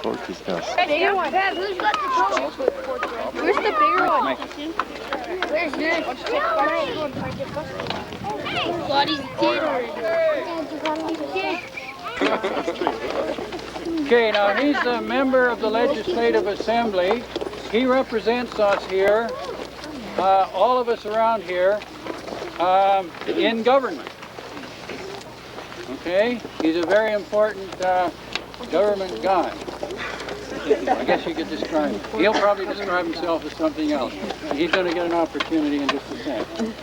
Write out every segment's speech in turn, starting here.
Corky's got Bigger one. Dad, who's got the tall? Where's the bigger one? Where's this? Buddy's Okay, now he's a member of the Legislative Assembly. He represents us here, all of us around here, in government. Okay? He's a very important government guy. I guess you could describe him. He'll probably describe himself as something else. He's going to get an opportunity in just a second.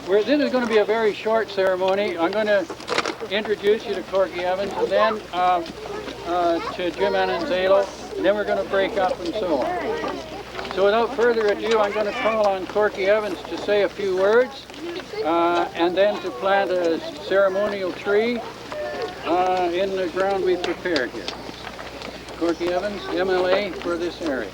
This is going to be a very short ceremony. I'm going to introduce you to Corky Evans, and then to Jim Ananzalo, and then we're going to break up and so on. So without further ado, I'm going to call on Corky Evans to say a few words, and then to plant a ceremonial tree in the ground we've prepared here. Corky Evans, MLA for this area.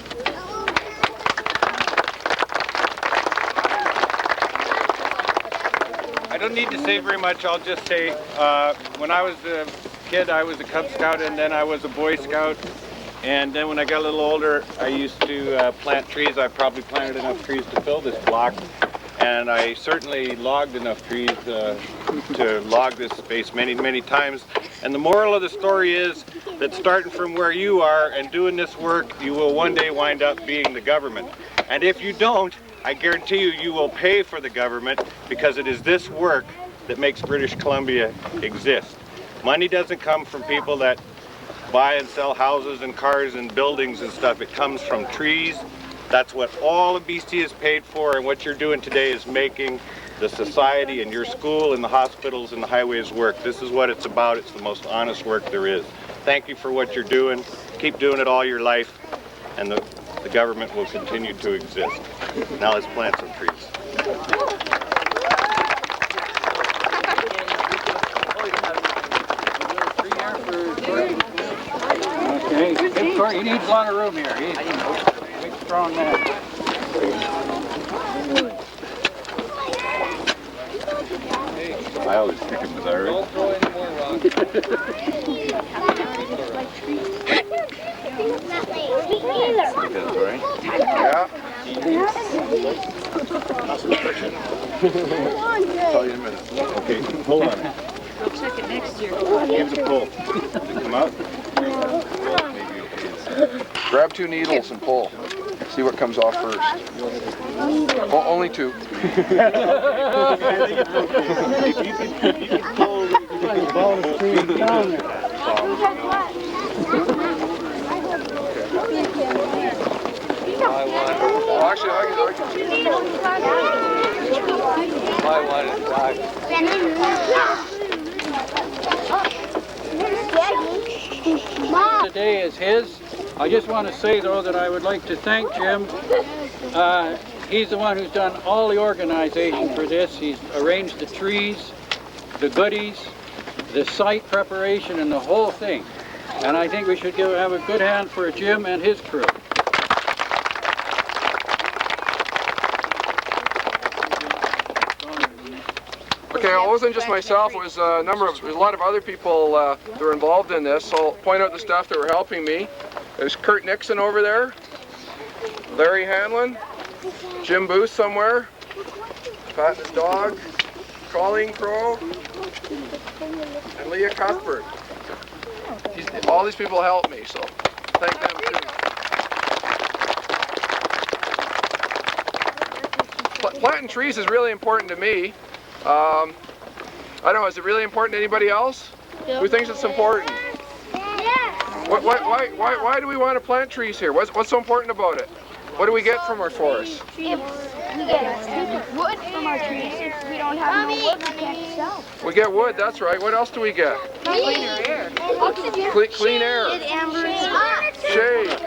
I don't need to say very much. I'll just say when I was a kid, I was a Cub Scout, and then I was a Boy Scout. And then when I got a little older, I used to plant trees. I probably planted enough trees to fill this block. And I certainly logged enough trees to log this space many, many times. And the moral of the story is that starting from where you are and doing this work, you will one day wind up being the government. And if you don't, I guarantee you, you will pay for the government, because it is this work that makes British Columbia exist. Money doesn't come from people that buy and sell houses and cars and buildings and stuff. It comes from trees. That's what all of BC is paid for, and what you're doing today is making the society and your school and the hospitals and the highways work. This is what it's about. It's the most honest work there is. Thank you for what you're doing. Keep doing it all your life, and the government will continue to exist. Now let's plant some trees. Okay, he needs a lot of room here. He's a big, strong man. I always think him as Irish. Don't throw any more rocks. That's right. Yeah. Tell you in a minute. Okay, hold on. We'll check it next year. Give it a pull. Come out. Grab 2 needles and pull. See what comes off first. Oh, only 2. If you can pull the ball of trees down there. Well, actually, I can Today is his. I just want to say, though, that I would like to thank Jim. He's the one who's done all the organization for this. He's arranged the trees, the goodies, the site preparation, and the whole thing. And I think we should have a good hand for Jim and his crew. Okay, it wasn't just myself. It was a lot of other people that were involved in this. So I'll point out the staff that were helping me. There's Kurt Nixon over there, Larry Hanlon, Jim Booth somewhere, Pat and his dog, Colleen Crow, and Leah Cuthbert. All these people helped me, so thank them too. Planting trees is really important to me. I don't know, is it really important to anybody else? Who thinks it's important? Why do we want to plant trees here? What's so important about it? What do we get from our forests? We get wood from our trees. If we don't have no wood, we can't sell. We get wood, that's right. What else do we get? Cleaner air. Oxygen. Clean air. Shade.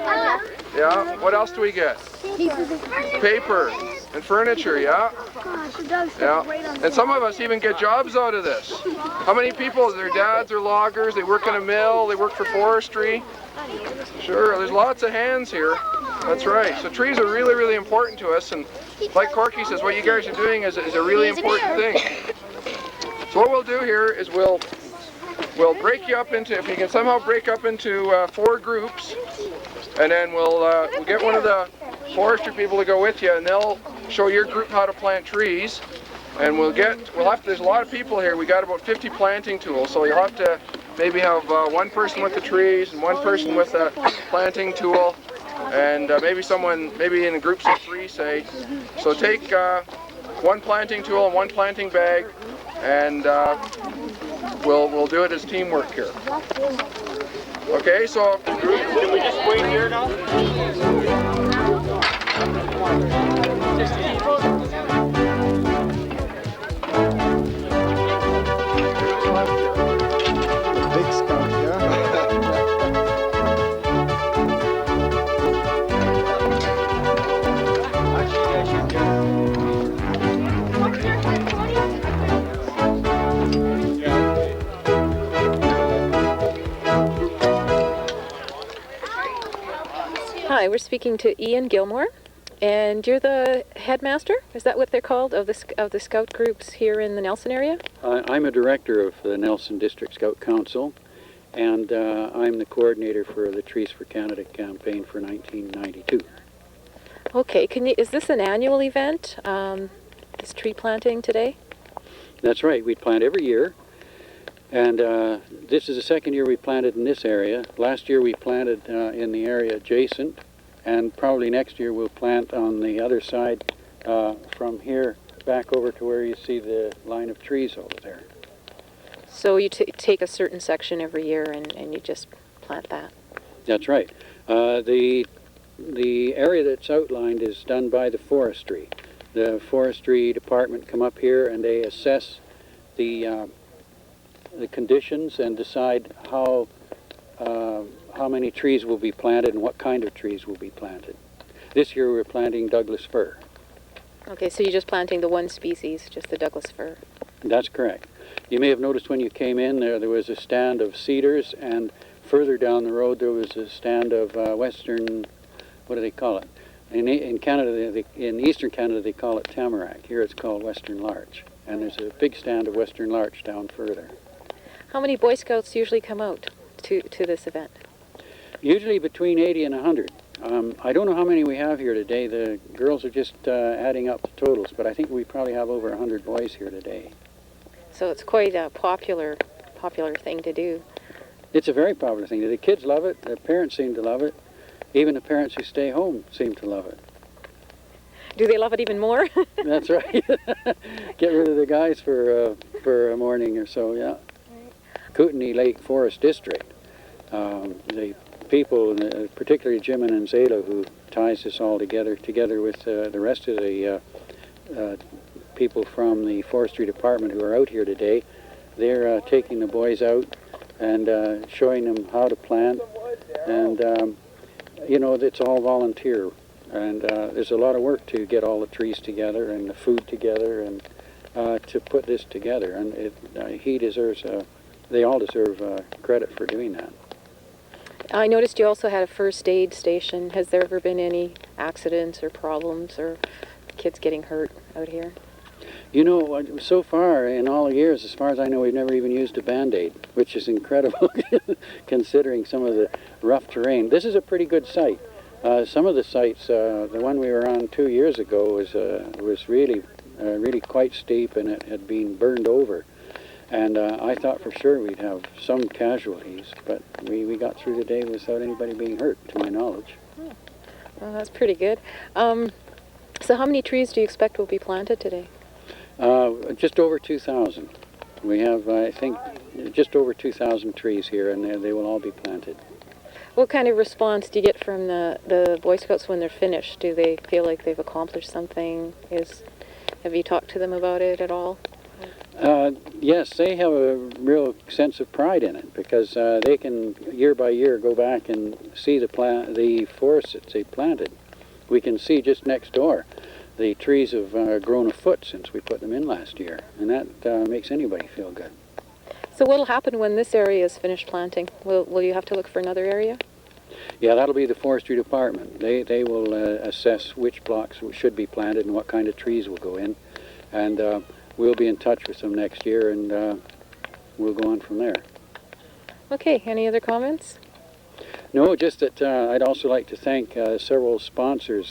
Yeah. What else do we get? Paper and furniture, yeah? Yeah. And some of us even get jobs out of this. How many people, their dads are loggers, they work in a mill, they work for forestry? Sure, there's lots of hands here. That's right. So trees are really, really important to us, and like Corky says, what you guys are doing is a really important thing. So what we'll do here is we'll break you up into, if you can somehow break up into 4 groups, and then we'll get one of the forestry people to go with you, and they'll show your group how to plant trees. And there's a lot of people here. We got about 50 planting tools, so you'll have to maybe have one person with the trees and one person with a planting tool, and maybe in groups of 3, say. So take one planting tool and one planting bag, and we'll do it as teamwork here. Okay, so Can we just wait here now? Big skunk, yeah? Hi, we're speaking to Ievan Gilmore, and you're the headmaster? Is that what they're called, of the scout groups here in the Nelson area? I'm a director of the Nelson District Scout Council, and I'm the coordinator for the Trees for Canada campaign for 1992. Okay, is this an annual event, this tree planting today? That's right, we plant every year, and this is the second year we planted in this area. Last year we planted in the area adjacent, and probably next year we'll plant on the other side from here back over to where you see the line of trees over there. So you take a certain section every year and you just plant that? That's right. The area that's outlined is done by the forestry. The forestry department come up here and they assess the conditions and decide how many trees will be planted and what kind of trees will be planted. This year we're planting Douglas fir. Okay, so you're just planting the one species, just the Douglas fir? That's correct. You may have noticed when you came in there was a stand of cedars, and further down the road there was a stand of western, what do they call it? In Canada, in eastern Canada they call it tamarack. Here it's called western larch. And there's a big stand of western larch down further. How many Boy Scouts usually come out to this event? Usually between 80 and 100. I don't know how many we have here today. The girls are just adding up the totals, but I think we probably have over 100 boys here today. So it's quite a popular thing to do. It's a very popular thing. The kids love it. The parents seem to love it. Even the parents who stay home seem to love it. Do they love it even more? That's right. Get rid of the guys for a morning or so, yeah. Kootenai Lake Forest District. The people, particularly Jim and Zayla, who ties this all together with the rest of the people from the forestry department who are out here today. They're taking the boys out and showing them how to plant, and you know, it's all volunteer, and there's a lot of work to get all the trees together and the food together and to put this together, and they all deserve credit for doing that. I noticed you also had a first aid station. Has there ever been any accidents or problems or kids getting hurt out here? You know, so far in all the years, as far as I know, we've never even used a Band-Aid, which is incredible considering some of the rough terrain. This is a pretty good site. Some of the sites, the one we were on 2 years ago was really quite steep, and it had been burned over. And I thought for sure we'd have some casualties, but we got through the day without anybody being hurt, to my knowledge. Oh. Well, that's pretty good. So how many trees do you expect will be planted today? Just over 2,000. We have, I think, just over 2,000 trees here, and they will all be planted. What kind of response do you get from the Boy Scouts when they're finished? Do they feel like they've accomplished something? Have you talked to them about it at all? Yes, they have a real sense of pride in it because they can year by year go back and see the forests that they planted. We can see just next door the trees have grown a foot since we put them in last year, and that makes anybody feel good. So what will happen when this area is finished planting? Will you have to look for another area? Yeah, that'll be the forestry department. They will assess which blocks should be planted and what kind of trees will go in, and we'll be in touch with them next year, and we'll go on from there. Okay, any other comments? No, just that I'd also like to thank several sponsors,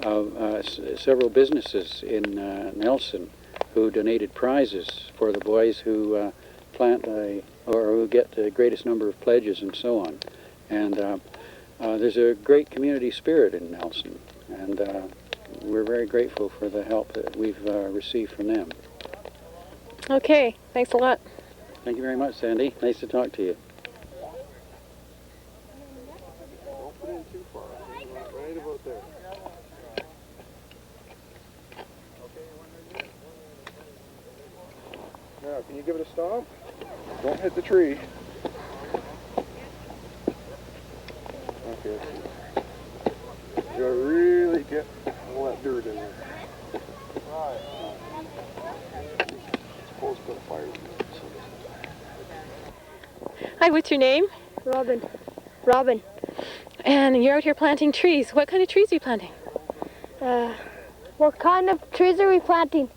several businesses in Nelson who donated prizes for the boys who plant or who get the greatest number of pledges and so on. And there's a great community spirit in Nelson, and we're very grateful for the help that we've received from them. Okay, thanks a lot. Thank you very much, Sandy. Nice to talk to you. Don't put in too far. Right about there. Now, can you give it a stomp? Don't hit the tree. Okay. You gotta really get all that dirt in there. Right. Suppose put a fire. Hi, what's your name? Robin. Robin. And you're out here planting trees. What kind of trees are you planting? What kind of trees are we planting?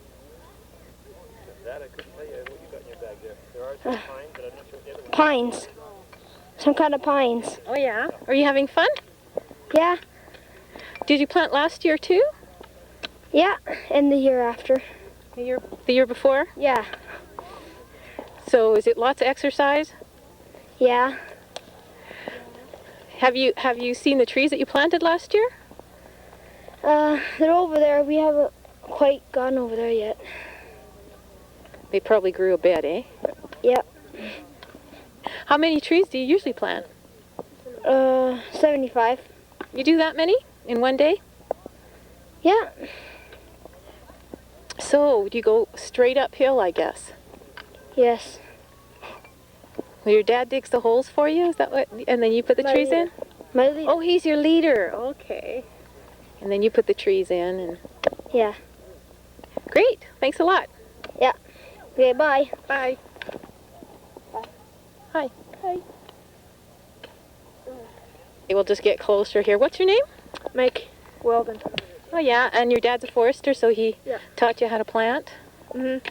That I couldn't tell you what you got in your bag there. There are some pines, but I'm not sure what the other one is. Pines. Some kind of pines. Oh yeah. Are you having fun? Yeah. Did you plant last year too? Yeah. And the year after. The year before? Yeah. So is it lots of exercise? Yeah. Have you seen the trees that you planted last year? They're over there. We haven't quite gone over there yet. They probably grew a bit, eh? Yep. How many trees do you usually plant? 75. You do that many in one day? Yeah. So, do you go straight uphill, I guess? Yes. Well, your dad digs the holes for you? Is that what? And then you put the My trees leader. in? My leader. Oh, he's your leader. Okay. And then you put the trees in and... Yeah. Great. Thanks a lot. Okay, bye. Bye. Hi. Hi. Okay, we'll just get closer here. What's your name? Mike Weldon. Oh, yeah. And your dad's a forester, so he Yeah. taught you how to plant?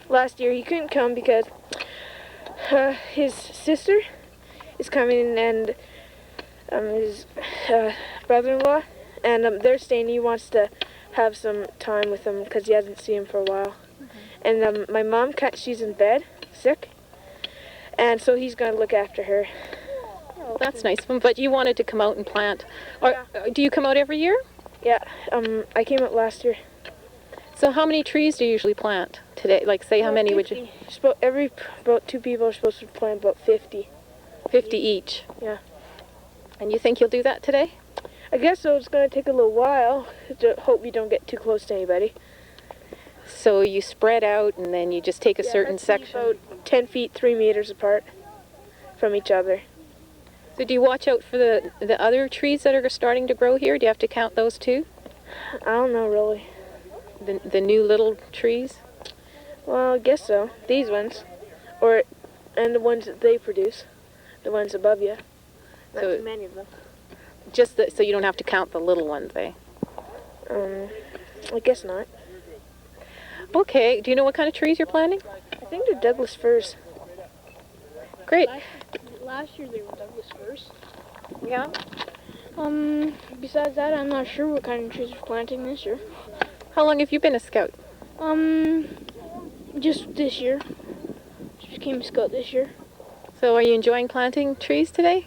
Last year he couldn't come because his sister is coming and his brother-in-law, and they're staying. He wants to have some time with him because he hasn't seen him for a while. And my mom, she's in bed, sick, and so he's going to look after her. Oh, that's nice of him. But you wanted to come out and plant. Or do you come out every year? Yeah, I came out last year. So how many trees do you usually plant today? Like, say, how many would you? About 2 people are supposed to plant about 50. 50 each. Yeah. And you think you'll do that today? I guess so. It's going to take a little while. To hope we don't get too close to anybody. So you spread out and then you just take a certain section? About 10 feet, 3 meters apart from each other. So do you watch out for the other trees that are starting to grow here? Do you have to count those too? I don't know, really. The new little trees? Well, I guess so. These ones. And the ones that they produce. The ones above you. Not So- too many of them. Just so you don't have to count the little ones, eh? I guess not. Okay. Do you know what kind of trees you're planting? I think they're Douglas firs. Great. Last year they were Douglas firs. Yeah. Besides that, I'm not sure what kind of trees we're planting this year. How long have you been a scout? Just this year. Just became a scout this year. So are you enjoying planting trees today?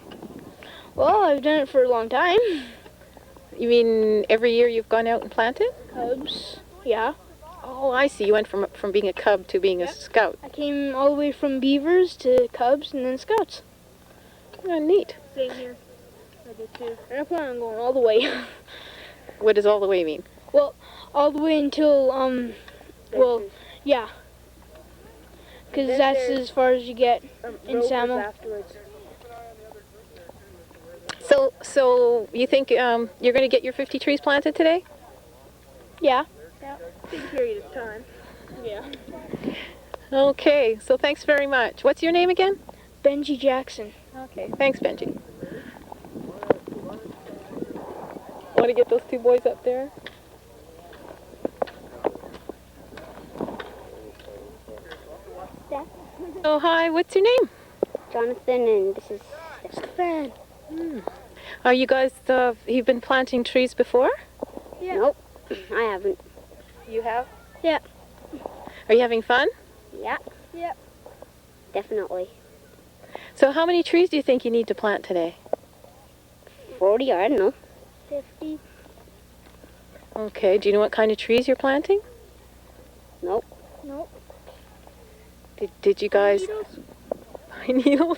Well, I've done it for a long time. You mean every year you've gone out and planted? Cubs. Yeah. Oh, I see. You went from being a cub to being a scout. I came all the way from beavers to cubs and then scouts. Oh, neat. Same here. I did too. And I plan on going all the way. What does all the way mean? Well, all the way until, well, yeah. Because that's as far as you get in Samo. So you think you're going to get your 50 trees planted today? Yeah. Big period of time. Yeah. Okay, so thanks very much. What's your name again? Benji Jackson. Okay, thanks, Benji. Want to get those two boys up there? Oh, hi, what's your name? Jonathan, and this is Stefan. Are you guys, you've been planting trees before? Yeah. Nope, I haven't. You have? Yeah. Are you having fun? Yeah. Yep. Definitely. So how many trees do you think you need to plant today? 40, I don't know. 50. Okay, do you know what kind of trees you're planting? Nope. Nope. Did you guys... Pine needles?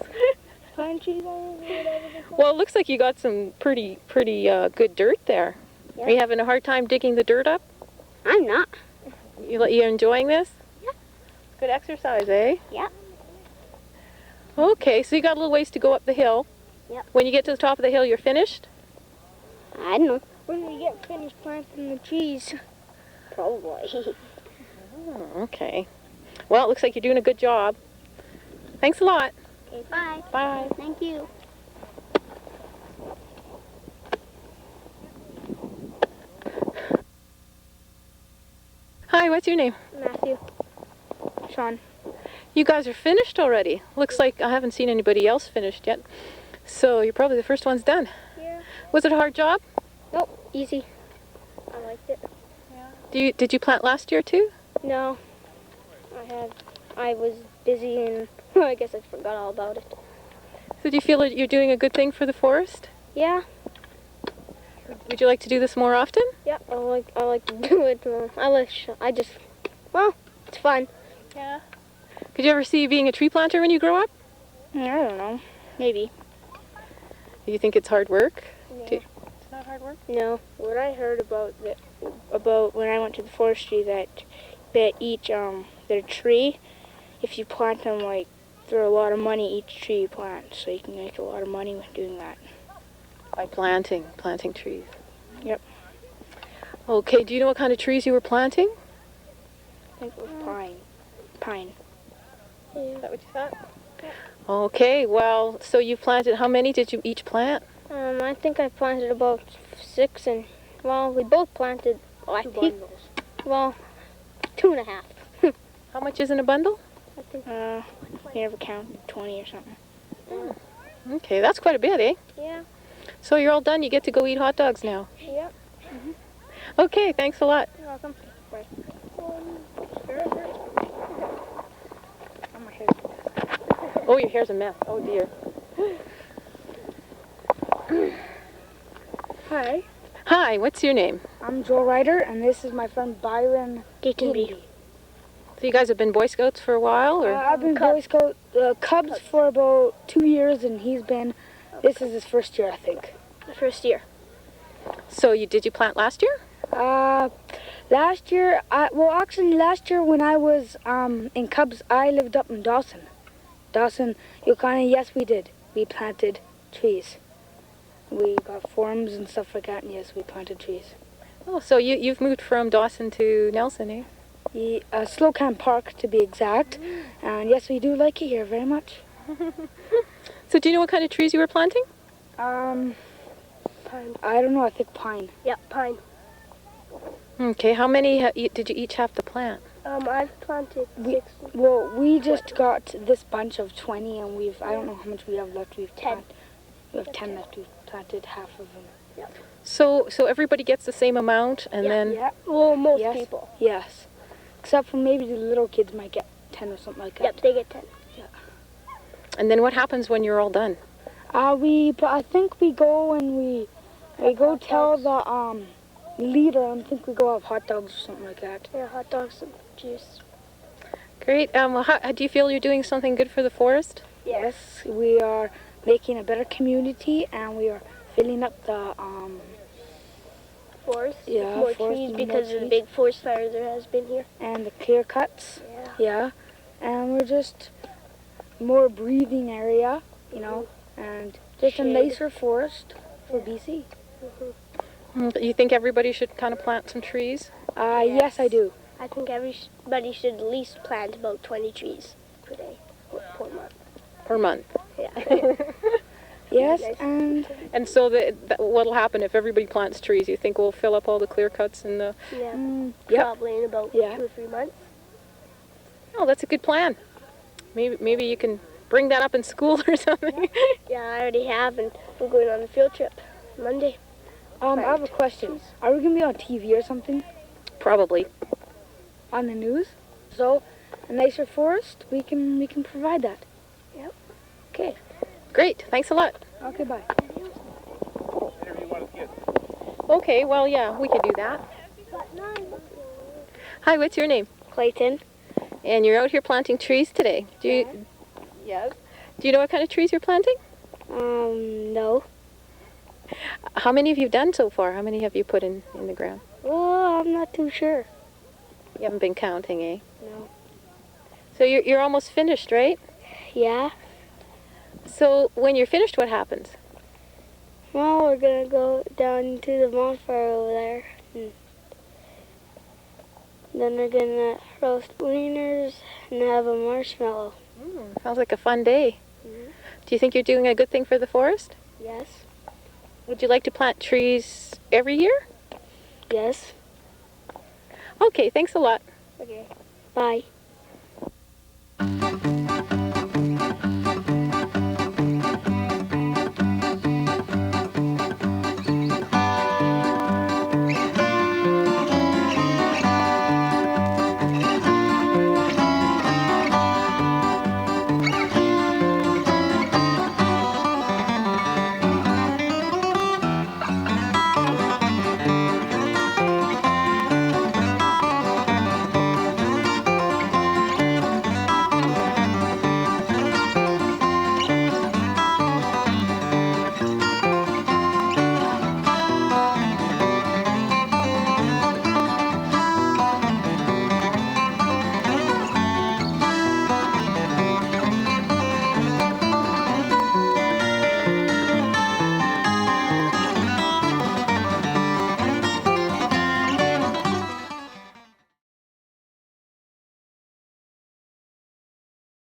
Pine trees on whatever. Well, it looks like you got some pretty good dirt there. Yeah. Are you having a hard time digging the dirt up? I'm not. You're enjoying this? Yeah. Good exercise, eh? Yeah. Okay, so you got a little ways to go up the hill. Yep. When you get to the top of the hill, you're finished? I don't know. When we get finished planting the trees. Probably. Oh, okay. Well, it looks like you're doing a good job. Thanks a lot. Okay, bye. Bye. Thank you. Hi, what's your name? Matthew. Sean. You guys are finished already. Looks like I haven't seen anybody else finished yet. So you're probably the first ones done. Yeah. Was it a hard job? Nope. Easy. I liked it. Did you plant last year too? No. I was busy and I guess I forgot all about it. So do you feel that you're doing a good thing for the forest? Yeah. Would you like to do this more often? Yeah. I like to do it. Well, it's fun. Yeah. Could you ever see being a tree planter when you grow up? I don't know. Maybe. Do you think it's hard work? Yeah. It's not hard work? No. What I heard about when I went to the forestry that each their tree, if you plant them like for a lot of money each tree you plant, so you can make a lot of money when doing that. By planting trees. Yep. Okay, do you know what kind of trees you were planting? I think it was pine. Pine. Is that what you thought? Yeah. Okay, well, so you planted, how many did you each plant? I think I planted about 6 and, well, we both planted, I think, well, 2.5. How much is in a bundle? I think, we never counted 20 or something. Okay, that's quite a bit, eh? Yeah. So you're all done, you get to go eat hot dogs now. Yep. Okay, thanks a lot. You're welcome. Bye. Oh, your hair's a mess. Oh dear. Hi, Hi, what's your name? I'm Joel Ryder, and this is my friend Byron Gatenby. So you guys have been Boy Scouts for a while, or? I've been Boy Scout Cubs for about 2 years, and this is his first year, I think. The first year. So did you plant last year? Last year when I was in Cubs, I lived up in Dawson. Yukon, yes, we did. We planted trees. We got forms and stuff like that, and yes, we planted trees. Oh, so you've moved from Dawson to Nelson, eh? Slow Camp Park, to be exact. And yes, we do like it here very much. So do you know what kind of trees you were planting? Pine. I don't know, I think pine. Yeah, pine. Okay, how many did you each have to plant? I've planted 6. Well, we just got this bunch of 20, and I don't know how much we have left. We have 10 left. We've planted half of them. Yep. So everybody gets the same amount, and then... Yeah. Well, most Yes. people. Yes. Except for maybe the little kids might get 10 or something like that. Yep, they get 10. And then what happens when you're all done? I think we go and we go tell the leader. I think we go have hot dogs or something like that. Yeah, hot dogs and juice. Great. Well, how do you feel you're doing something good for the forest? Yes, we are making a better community, and we are filling up the Forest. Yeah, More forest trees and because more of the trees. big forest fire there has been here. and the clear cuts. Yeah. Yeah, and we're just more breathing area, you know, and just a Shade. nicer forest for BC. You think everybody should kind of plant some trees? Yes, I do. I think everybody should at least plant about 20 trees per day or per month. Per month. Yeah. Yes, Nice. and And so what'll happen if everybody plants trees? You think we'll fill up all the clear cuts in the... Yeah. yep. Probably in about Yeah. 2 or 3 months. Oh, that's a good plan. Maybe you can bring that up in school or something. Yeah, I already have, and we're going on a field trip Monday. I have a question. Are we gonna be on TV or something? Probably. On the news? So, a nicer forest, we can provide that. Yep. Okay. Great. Thanks a lot. Okay, bye. Interview one of the kids. Okay, well, yeah, we could do that. Hi, what's your name? Clayton. And you're out here planting trees today. Yes. Do you know what kind of trees you're planting? No. How many have you done so far? How many have you put in the ground? Well, I'm not too sure. You haven't been counting, eh? No. So you're almost finished, right? Yeah. So when you're finished, what happens? Well, we're gonna go down to the bonfire over there. And then we're gonna roast wieners and have a marshmallow. Sounds like a fun day. Mhm. Do you think you're doing a good thing for the forest? Yes. Would you like to plant trees every year? Yes. Okay, thanks a lot. Okay. Bye.